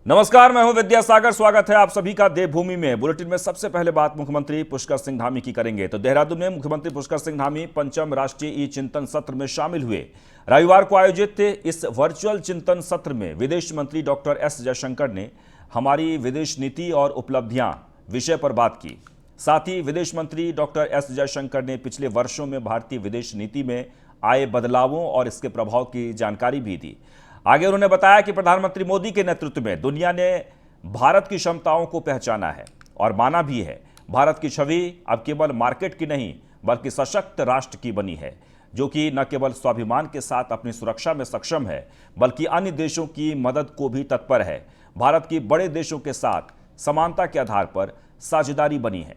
नमस्कार, मैं हूं विद्यासागर। स्वागत है आप सभी का देवभूमि में। बुलेटिन में सबसे पहले बात मुख्यमंत्री पुष्कर सिंह धामी की करेंगे। तो देहरादून में मुख्यमंत्री पुष्कर सिंह धामी पंचम राष्ट्रीय ई चिंतन सत्र में शामिल हुए। रविवार को आयोजित इस वर्चुअल चिंतन सत्र में विदेश मंत्री डॉक्टर एस जयशंकर ने हमारी विदेश नीति और उपलब्धियां विषय पर बात की। साथ ही विदेश मंत्री डॉक्टर एस जयशंकर ने पिछले वर्षों में भारतीय विदेश नीति में आए बदलावों और इसके प्रभाव की जानकारी भी दी। आगे उन्होंने बताया कि प्रधानमंत्री मोदी के नेतृत्व में दुनिया ने भारत की क्षमताओं को पहचाना है और माना भी है। भारत की छवि अब केवल मार्केट की नहीं बल्कि सशक्त राष्ट्र की बनी है, जो कि न केवल स्वाभिमान के साथ अपनी सुरक्षा में सक्षम है बल्कि अन्य देशों की मदद को भी तत्पर है। भारत की बड़े देशों के साथ समानता के आधार पर साझेदारी बनी है।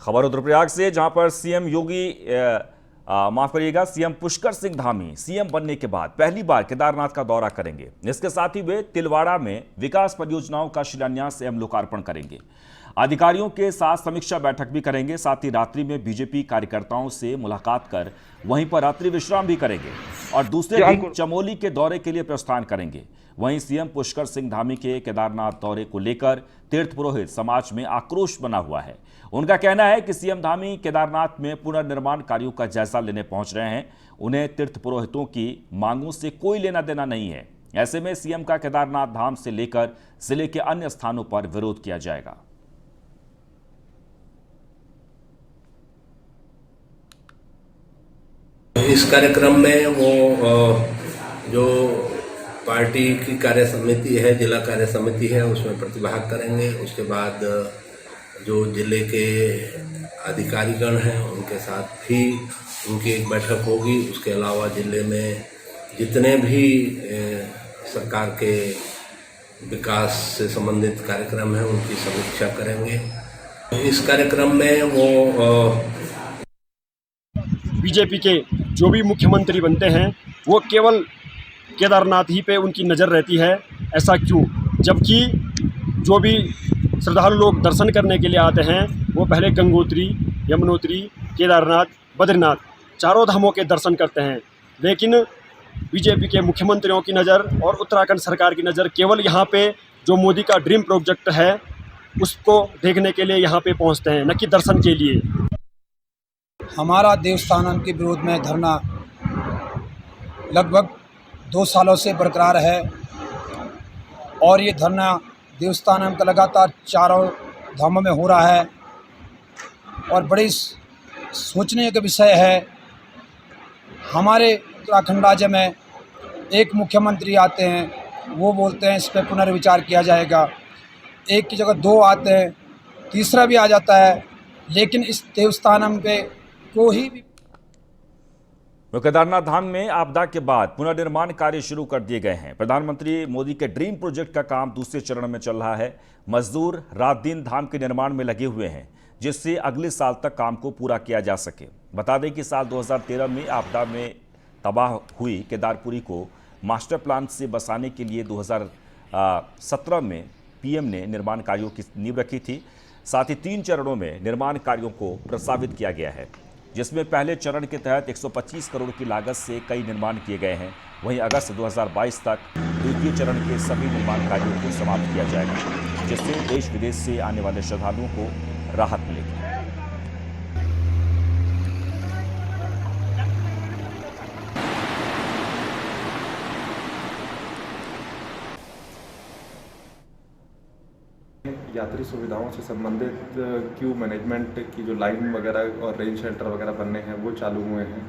खबर रुद्रप्रयाग से, जहां पर सीएम योगी माफ करिएगा सीएम पुष्कर सिंह धामी सीएम बनने के बाद पहली बार केदारनाथ का दौरा करेंगे। इसके साथ ही वे तिलवाड़ा में विकास परियोजनाओं का शिलान्यास एवं लोकार्पण करेंगे। अधिकारियों के साथ समीक्षा बैठक भी करेंगे। साथ ही रात्रि में बीजेपी कार्यकर्ताओं से मुलाकात कर वहीं पर रात्रि विश्राम भी करेंगे और दूसरे दिन चमोली के दौरे के लिए प्रस्थान करेंगे। वहीं सीएम पुष्कर सिंह धामी के केदारनाथ दौरे को लेकर तीर्थ पुरोहित समाज में आक्रोश बना हुआ है। उनका कहना है कि सीएम धामी केदारनाथ में पुनर्निर्माण कार्यों का जायजा लेने पहुंच रहे हैं। उन्हें तीर्थ पुरोहितों की मांगों से कोई लेना देना नहीं है। ऐसे में सीएम का केदारनाथ धाम से लेकर जिले के अन्य स्थानों पर विरोध किया जाएगा। इस कार्यक्रम में वो जो पार्टी की कार्य समिति है, जिला कार्य समिति है, उसमें प्रतिभाग करेंगे। उसके बाद जो जिले के अधिकारीगण हैं उनके साथ भी उनकी एक बैठक होगी। उसके अलावा जिले में जितने भी सरकार के विकास से संबंधित कार्यक्रम हैं उनकी समीक्षा करेंगे। इस कार्यक्रम में वो बीजेपी के जो भी मुख्यमंत्री बनते हैं वो केवल केदारनाथ ही पे उनकी नज़र रहती है। ऐसा क्यों? जबकि जो भी श्रद्धालु लोग दर्शन करने के लिए आते हैं वो पहले गंगोत्री, यमुनोत्री, केदारनाथ, बद्रीनाथ चारों धामों के दर्शन करते हैं। लेकिन बीजेपी के मुख्यमंत्रियों की नज़र और उत्तराखंड सरकार की नज़र केवल यहाँ पे जो मोदी का ड्रीम प्रोजेक्ट है उसको देखने के लिए यहाँ पे पहुँचते हैं, न कि दर्शन के लिए। हमारा देवस्थानम के विरोध में धरना लगभग 2 सालों से बरकरार है और ये धरना देवस्थानम का लगातार चारों धामों में हो रहा है और बड़ी सोचने का विषय है। हमारे उत्तराखंड राज्य में एक मुख्यमंत्री आते हैं, वो बोलते हैं इस पर पुनर्विचार किया जाएगा। एक की जगह 2 आते हैं, तीसरा भी आ जाता है, लेकिन इस देवस्थानम पे कोई भी। केदारनाथ धाम में आपदा के बाद पुनर्निर्माण कार्य शुरू कर दिए गए हैं। प्रधानमंत्री मोदी के ड्रीम प्रोजेक्ट का काम दूसरे चरण में चल रहा है। मजदूर रात दिन धाम के निर्माण में लगे हुए हैं, जिससे अगले साल तक काम को पूरा किया जा सके। बता दें कि साल 2013 में आपदा में तबाह हुई केदारपुरी को मास्टर प्लान से बसाने के लिए 2017 में पीएम ने निर्माण कार्यों की नींव रखी थी। साथ ही 3 चरणों में निर्माण कार्यों को प्रस्तावित किया गया है, जिसमें पहले चरण के तहत 125 करोड़ की लागत से कई निर्माण किए गए हैं। वहीं अगस्त 2022 तक द्वितीय चरण के सभी निर्माण कार्यों को समाप्त किया जाएगा, जिससे देश विदेश से आने वाले श्रद्धालुओं को राहत मिलेगी। यात्री सुविधाओं से संबंधित क्यू मैनेजमेंट की जो लाइन वगैरह और रेंज शेल्टर वगैरह बनने हैं वो चालू हुए हैं।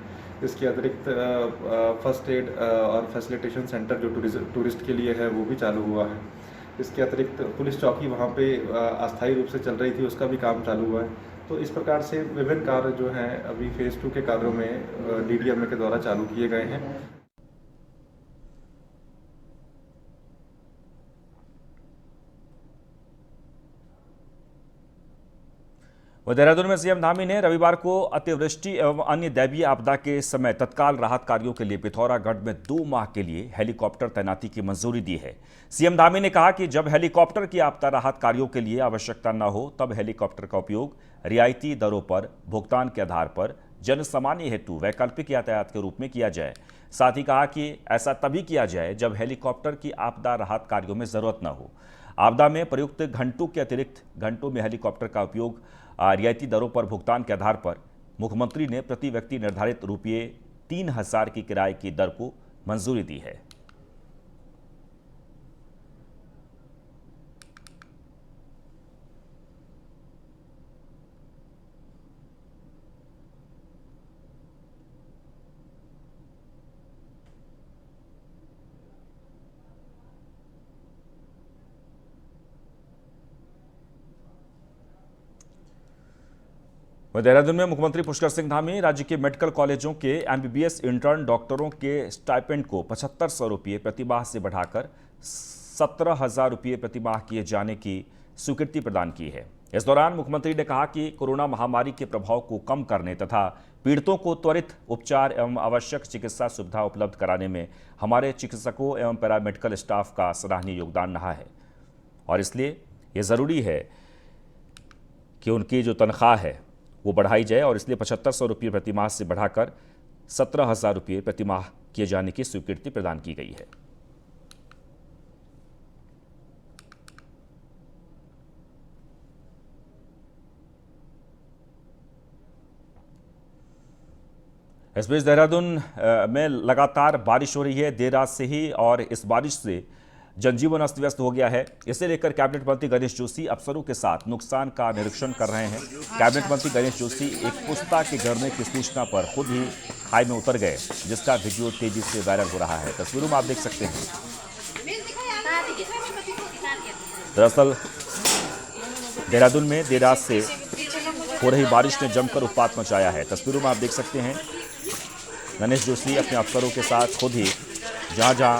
इसके अतिरिक्त फर्स्ट एड और फैसिलिटेशन सेंटर जो टूरिस्ट के लिए है वो भी चालू हुआ है। इसके अतिरिक्त पुलिस चौकी वहाँ पे अस्थायी रूप से चल रही थी, उसका भी काम चालू हुआ है। तो इस प्रकार से विभिन्न कार्य जो हैं अभी फेज़ 2 के कार्यों में डीडीएमए के द्वारा चालू किए गए हैं। वह देहरादून में सीएम धामी ने रविवार को अतिवृष्टि एवं अन्य दैवीय आपदा के समय तत्काल राहत कार्यों के लिए पिथौरागढ़ में 2 माह के लिए हेलीकॉप्टर तैनाती की मंजूरी दी है। सीएम धामी ने कहा कि जब हेलीकॉप्टर की आपदा राहत कार्यों के लिए आवश्यकता न हो तब हेलीकॉप्टर का उपयोग रियायती दरों पर भुगतान के आधार पर जन सामान्य हेतु वैकल्पिक यातायात के रूप में किया जाए। साथ ही कहा कि ऐसा तभी किया जाए जब हेलीकॉप्टर की आपदा राहत कार्यों में जरूरत न हो। आपदा में प्रयुक्त घंटों के अतिरिक्त घंटों में हेलीकॉप्टर का उपयोग रियायती दरों पर भुगतान के आधार पर मुख्यमंत्री ने प्रति व्यक्ति निर्धारित रुपये 3,000 की किराए की दर को मंजूरी दी है। वह देहरादून में मुख्यमंत्री पुष्कर सिंह धामी राज्य के मेडिकल कॉलेजों के एमबीबीएस इंटर्न डॉक्टरों के स्टाइपेंड को 7500 रुपये प्रति माह से बढ़ाकर 17,000 रुपये प्रति माह किए जाने की स्वीकृति प्रदान की है। इस दौरान मुख्यमंत्री ने कहा कि कोरोना महामारी के प्रभाव को कम करने तथा पीड़ितों को त्वरित उपचार एवं आवश्यक चिकित्सा सुविधा उपलब्ध कराने में हमारे चिकित्सकों एवं पैरामेडिकल स्टाफ का सराहनीय योगदान रहा है और इसलिए ये ज़रूरी है कि उनकी जो तनख्वाह है वो बढ़ाई जाए और इसलिए 7500 रुपये प्रति माह से बढ़ाकर 17,000 रुपये प्रति माह किए जाने की स्वीकृति प्रदान की गई है। इस बीच देहरादून में लगातार बारिश हो रही है देर रात से ही और इस बारिश से जनजीवन अस्त व्यस्त हो गया है। इसे लेकर कैबिनेट मंत्री गणेश जोशी अफसरों के साथ नुकसान का निरीक्षण कर रहे हैं। कैबिनेट मंत्री गणेश जोशी एक पुस्ता के गिरने की सूचना पर खुद ही खाई में उतर गए, जिसका वीडियो तेजी से वायरल हो रहा है। तस्वीरों में आप देख सकते हैं। दरअसल देहरादून में देर रात से हो रही बारिश ने जमकर उत्पात मचाया है। तस्वीरों में आप देख सकते हैं गणेश जोशी अपने अफसरों के साथ खुद ही जहां जहां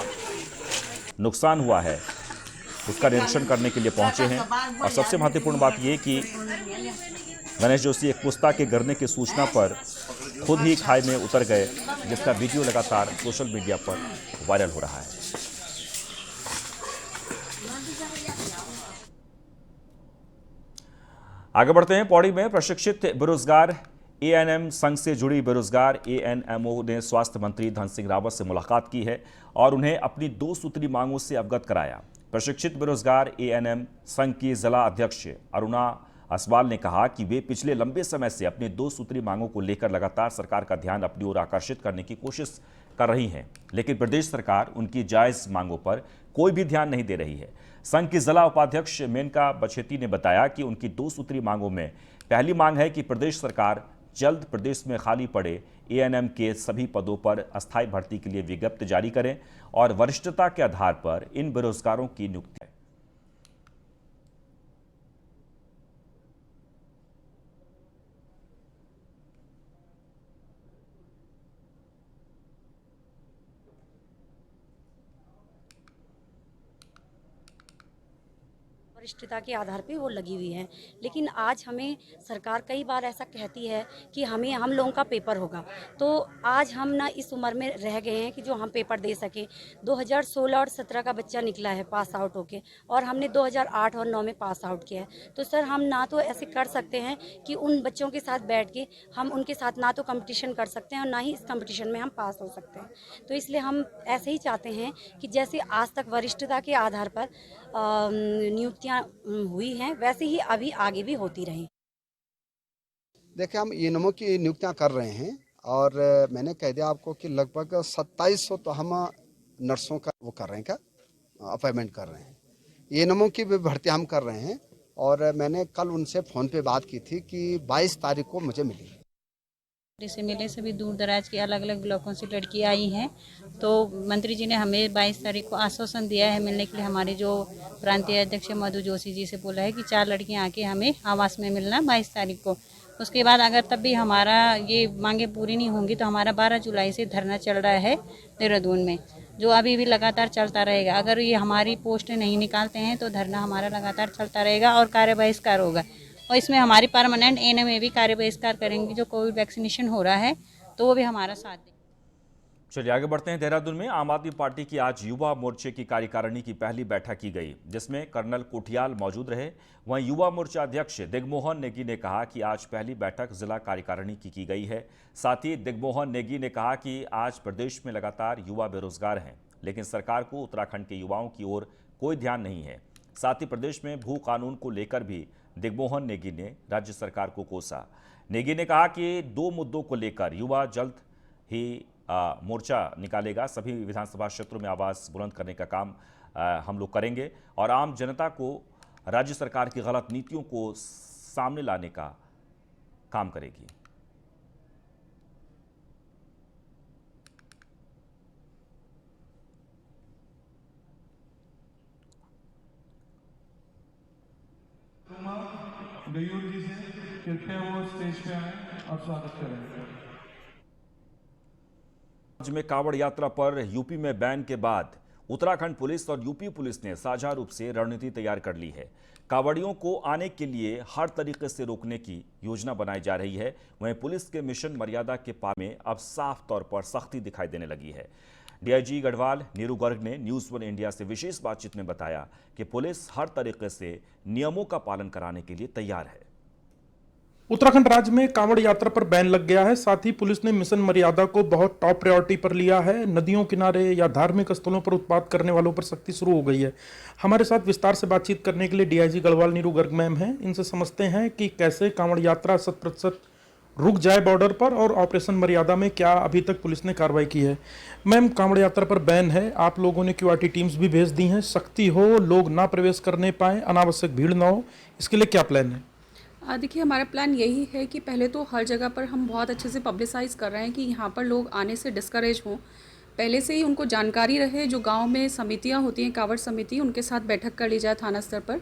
नुकसान हुआ है उसका निरीक्षण करने के लिए पहुंचे हैं। और सबसे महत्वपूर्ण बात यह कि गणेश जोशी एक पुस्ता के गिरने की सूचना पर खुद ही खाई में उतर गए, जिसका वीडियो लगातार सोशल मीडिया पर वायरल हो रहा है। आगे बढ़ते हैं। पौड़ी में प्रशिक्षित बेरोजगार एएनएम संघ से जुड़ी बेरोजगार एएनएमओ ने स्वास्थ्य मंत्री धन सिंह रावत से मुलाकात की है और उन्हें अपनी 2 सूत्री मांगों से अवगत कराया। प्रशिक्षित बेरोजगार एएनएम संघ की जिला अध्यक्ष अरुणा असवाल ने कहा कि वे पिछले लंबे समय से अपनी 2 सूत्री मांगों को लेकर लगातार सरकार का ध्यान अपनी ओर आकर्षित करने की कोशिश कर रही हैं, लेकिन प्रदेश सरकार उनकी जायज मांगों पर कोई भी ध्यान नहीं दे रही है। संघ की जिला उपाध्यक्ष मेनका बछेती ने बताया कि उनकी 2 सूत्री मांगों में पहली मांग है कि प्रदेश सरकार जल्द प्रदेश में खाली पड़े एएनएम के सभी पदों पर अस्थायी भर्ती के लिए विज्ञप्ति जारी करें और वरिष्ठता के आधार पर इन बेरोजगारों की नियुक्ति। वरिष्ठता के आधार पे वो लगी हुई है, लेकिन आज हमें सरकार कई बार ऐसा कहती है कि हम लोगों का पेपर होगा, तो आज हम ना इस उम्र में रह गए हैं कि जो हम पेपर दे सके। 2016 और 17 का बच्चा निकला है पास आउट होके और हमने 2008 और 9 में पास आउट किया है। तो सर हम ना तो ऐसे कर सकते हैं कि उन बच्चों के साथ बैठ के हम उनके साथ ना तो कंपटीशन कर सकते हैं और ना ही इस कंपटीशन में हम पास हो सकते हैं। तो इसलिए हम ऐसे ही चाहते हैं कि जैसे आज तक वरिष्ठता के आधार पर नियुक्तियां हुई हैं, वैसे ही अभी आगे भी होती रहें। देखिए, हम एएनएमओ की नियुक्तियां कर रहे हैं और मैंने कह दिया आपको कि लगभग 2700 तो हम नर्सों का वो कर रहे हैं, क्या अपॉइंटमेंट कर रहे हैं। एएनएमओ की भी भर्ती हम कर रहे हैं और मैंने कल उनसे फ़ोन पे बात की थी कि 22 तारीख को मुझे मिली। से मिले सभी दूर दराज के अलग अलग ब्लॉकों से लड़कियां आई हैं, तो मंत्री जी ने हमें 22 तारीख को आश्वासन दिया है मिलने के लिए। हमारे जो प्रांतीय अध्यक्ष मधु जोशी जी से बोला है कि 4 लड़कियां आके हमें आवास में मिलना 22 तारीख को। उसके बाद अगर तब भी हमारा ये मांगे पूरी नहीं होंगी तो हमारा 12 जुलाई से धरना चल रहा है देहरादून में, जो अभी भी लगातार चलता रहेगा। अगर ये हमारी पोस्ट नहीं निकालते हैं तो धरना हमारा लगातार चलता रहेगा और कार्य बहिष्कार होगा। और इसमें हमारी परमानेंट एएनएम भी कार्य बहिष्कार करेंगे जो कोविड वैक्सीनेशन हो रहा है, तो वो भी हमारा साथ दें। चलिए आगे बढ़ते हैं। देहरादून में आम आदमी पार्टी की आज युवा मोर्चे की कार्यकारिणी की पहली बैठक की गई, जिसमें कर्नल कोठियाल मौजूद रहे। वहीं युवा मोर्चा अध्यक्ष दिग्मोहन नेगी ने कहा कि आज पहली बैठक जिला कार्यकारिणी की गई है। साथ ही दिग्मोहन नेगी ने कहा कि आज प्रदेश में लगातार युवा बेरोजगार हैं, लेकिन सरकार को उत्तराखंड के युवाओं की ओर कोई ध्यान नहीं है। साथ ही प्रदेश में भू कानून को लेकर भी दिग्मोहन नेगी ने राज्य सरकार को कोसा। नेगी ने कहा कि 2 मुद्दों को लेकर युवा जल्द ही मोर्चा निकालेगा। सभी विधानसभा क्षेत्रों में आवाज बुलंद करने का काम हम लोग करेंगे और आम जनता को राज्य सरकार की गलत नीतियों को सामने लाने का काम करेगी। गयूर जी से कृपया वो स्टेज पे आए और स्वागत करें। राज्य में कांवड़ यात्रा पर यूपी में बैन के बाद उत्तराखंड पुलिस और यूपी पुलिस ने साझा रूप से रणनीति तैयार कर ली है। कांवड़ियों को आने के लिए हर तरीके से रोकने की योजना बनाई जा रही है। वहीं पुलिस के मिशन मर्यादा के पालन में अब साफ तौर पर सख्ती दिखाई देने लगी है। डीआईजी गढ़वाल नीरू गर्ग ने न्यूज़ 1 इंडिया से विशेष बातचीत में बताया कि पुलिस हर तरीके से नियमों का पालन कराने के लिए तैयार है। उत्तराखंड राज्य में कांवड़ यात्रा पर बैन लग गया है। साथ ही पुलिस ने मिशन मर्यादा को बहुत टॉप प्रायोरिटी पर लिया है। नदियों किनारे या धार्मिक स्थलों पर उत्पात करने वालों पर सख्ती शुरू हो गई है। हमारे साथ विस्तार से बातचीत करने के लिए डीआईजी गढ़वाल नीरू गर्ग मैम हैं। इनसे समझते हैं कि कैसे कांवड़ यात्रा 100% रुक जाए बॉर्डर पर और ऑपरेशन मर्यादा में क्या अभी तक पुलिस ने कार्रवाई की है। मैम, कांवड़ यात्रा पर बैन है, आप लोगों ने क्यूआरटी टीम्स भी भेज दी हैं, सख्ती हो, लोग ना प्रवेश करने पाए, अनावश्यक भीड़ ना हो, इसके लिए क्या प्लान है? देखिए, हमारा प्लान यही है कि पहले तो हर जगह पर हम बहुत अच्छे से पब्लिसाइज़ कर रहे हैं कि यहाँ पर लोग आने से डिस्करेज हों। पहले से ही उनको जानकारी रहे, जो गांव में समितियाँ होती हैं, कांवड़ समिति, उनके साथ बैठक कर ली जाए थाना स्तर पर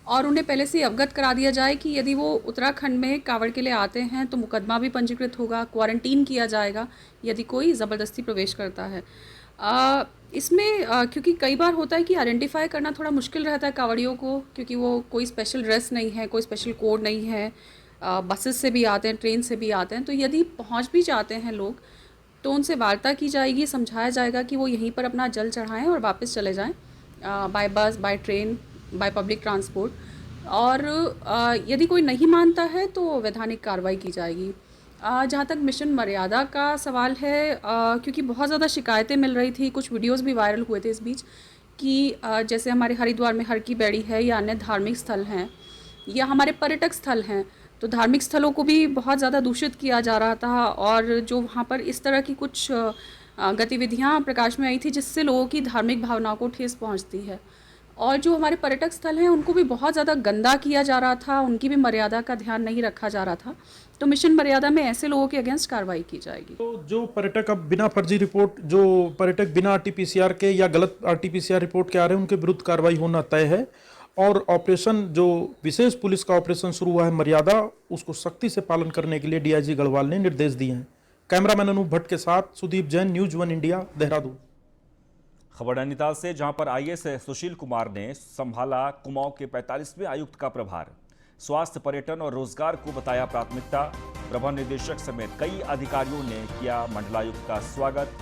और उन्हें पहले से ही अवगत करा दिया जाए कि यदि वो उत्तराखंड में कांवड़ के लिए आते हैं तो मुकदमा भी पंजीकृत होगा, क्वारंटीन किया जाएगा यदि कोई ज़बरदस्ती प्रवेश करता है। इसमें क्योंकि कई बार होता है कि आइडेंटिफाई करना थोड़ा मुश्किल रहता है कांवड़ियों को, क्योंकि वो कोई स्पेशल ड्रेस नहीं है, कोई स्पेशल कोड नहीं है, बसेस से भी आते हैं, ट्रेन से भी आते हैं। तो यदि पहुंच भी जाते हैं लोग तो उनसे वार्ता की जाएगी, समझाया जाएगा कि वो यहीं पर अपना जल चढ़ाएं और वापस चले जाएं बाय बस, by train, by public transport. और यदि कोई नहीं मानता है तो वैधानिक कार्रवाई की जाएगी। जहाँ तक मिशन मर्यादा का सवाल है, क्योंकि बहुत ज़्यादा शिकायतें मिल रही थी, कुछ वीडियोस भी वायरल हुए थे इस बीच कि जैसे हमारे हरिद्वार में हर की बैड़ी है या अन्य धार्मिक स्थल हैं या हमारे पर्यटक स्थल हैं, तो धार्मिक स्थलों को भी बहुत ज़्यादा दूषित किया जा रहा था और जो वहाँ पर इस तरह की कुछ गतिविधियाँ प्रकाश में आई थी जिससे लोगों की धार्मिक भावनाओं को ठेस पहुँचती है। और जो हमारे पर्यटक स्थल हैं उनको भी बहुत ज़्यादा गंदा किया जा रहा था, उनकी भी मर्यादा का ध्यान नहीं रखा जा रहा था। तो मिशन मर्यादा में ऐसे लोगों के अगेंस्ट कार्रवाई की जाएगी। तो जो पर्यटक अब बिना फर्जी रिपोर्ट, जो पर्यटक बिना आरटीपीसीआर के या गलत आरटीपीसीआर रिपोर्ट के आ रहे हैं, उनके विरुद्ध कार्रवाई होना तय है। और ऑपरेशन, जो विशेष पुलिस का ऑपरेशन शुरू हुआ है मर्यादा, उसको सख्ती से पालन करने के लिए डीआईजी गढ़वाल ने निर्देश दिए हैं। कैमरामैन अनूप भट्ट के साथ सुदीप जैन, न्यूज़ 1 इंडिया, देहरादून। खबर नैनीताल से, जहां पर आईएएस सुशील कुमार ने संभाला कुमाऊं के 45वें आयुक्त का प्रभार। स्वास्थ्य, पर्यटन और रोजगार को बताया प्राथमिकता। प्रबंध निदेशक समेत कई अधिकारियों ने किया मंडलायुक्त का स्वागत।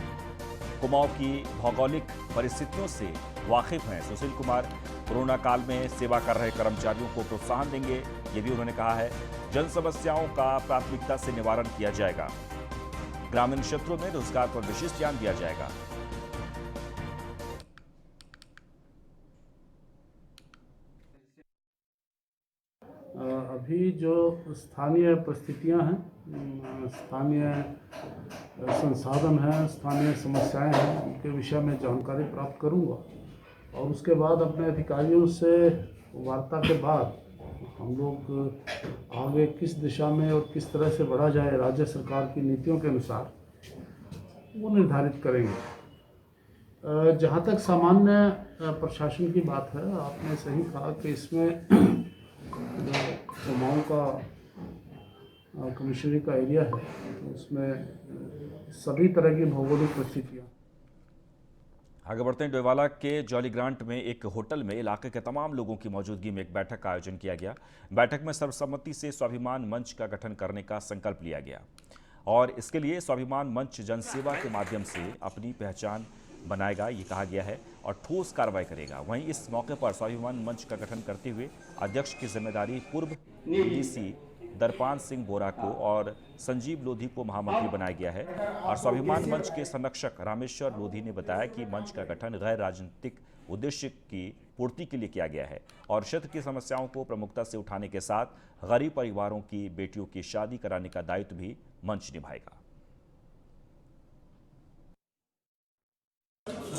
कुमाऊं की भौगोलिक परिस्थितियों से वाकिफ हैं सुशील कुमार। कोरोना काल में सेवा कर रहे कर्मचारियों को प्रोत्साहन देंगे, ये भी उन्होंने कहा है। जन समस्याओं का प्राथमिकता से निवारण किया जाएगा। ग्रामीण क्षेत्रों में रोजगार पर विशेष ध्यान दिया जाएगा। अभी जो स्थानीय परिस्थितियां हैं, स्थानीय संसाधन हैं, स्थानीय समस्याएं हैं, उनके विषय में जानकारी प्राप्त करूंगा और उसके बाद अपने अधिकारियों से वार्ता के बाद हम लोग आगे किस दिशा में और किस तरह से बढ़ा जाए राज्य सरकार की नीतियों के अनुसार, वो निर्धारित करेंगे। जहाँ तक सामान्य प्रशासन की बात है, आपने सही कहा कि इसमें जो कुमाऊं का कमिश्नरी का एरिया है उसमें सभी तरह की भौगोलिक परिस्थितियाँ। आगे बढ़ते हैं। डोईवाला के जॉली ग्रांट में एक होटल में इलाके के तमाम लोगों की मौजूदगी में एक बैठक का आयोजन किया गया। बैठक में सर्वसम्मति से स्वाभिमान मंच का गठन करने का संकल्प लिया गया और इसके लिए स्वाभिमान मंच जनसेवा के माध्यम से अपनी पहचान बनाएगा, ये कहा गया है, और ठोस कार्रवाई करेगा। वहीं इस मौके पर स्वाभिमान मंच का गठन करते हुए अध्यक्ष की जिम्मेदारी पूर्व डीसी दरपान सिंह बोरा को और संजीव लोधी को महामंत्री बनाया गया है। और स्वाभिमान मंच के संरक्षक रामेश्वर लोधी ने बताया कि मंच का गठन गैर राजनीतिक उद्देश्य की पूर्ति के लिए किया गया है और क्षेत्र की समस्याओं को प्रमुखता से उठाने के साथ गरीब परिवारों की बेटियों की शादी कराने का दायित्व भी मंच निभाएगा।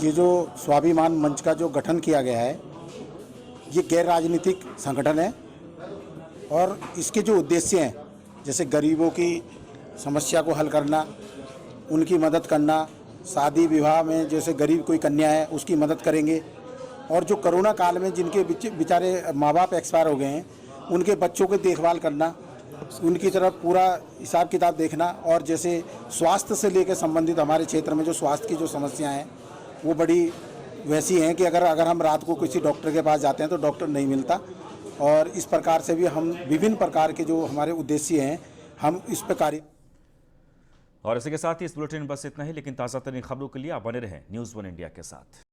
ये जो स्वाभिमान मंच का जो गठन किया गया है, ये गैर राजनीतिक संगठन है और इसके जो उद्देश्य हैं, जैसे गरीबों की समस्या को हल करना, उनकी मदद करना, शादी विवाह में जैसे गरीब कोई कन्या है उसकी मदद करेंगे, और जो कोरोना काल में जिनके बेचारे माँ बाप एक्सपायर हो गए हैं उनके बच्चों की देखभाल करना, उनकी तरफ पूरा हिसाब किताब देखना, और जैसे स्वास्थ्य से लेकर संबंधित हमारे क्षेत्र में जो स्वास्थ्य की जो समस्याएं हैं वो बड़ी वैसी हैं कि अगर हम रात को किसी डॉक्टर के पास जाते हैं तो डॉक्टर नहीं मिलता, और इस प्रकार से भी हम विभिन्न प्रकार के जो हमारे उद्देश्य हैं हम इस पर कार्य। और इसी के साथ ही इस बुलेटिन में बस इतना ही, लेकिन ताज़ा तरीन खबरों के लिए आप बने रहें न्यूज़ 1 इंडिया के साथ।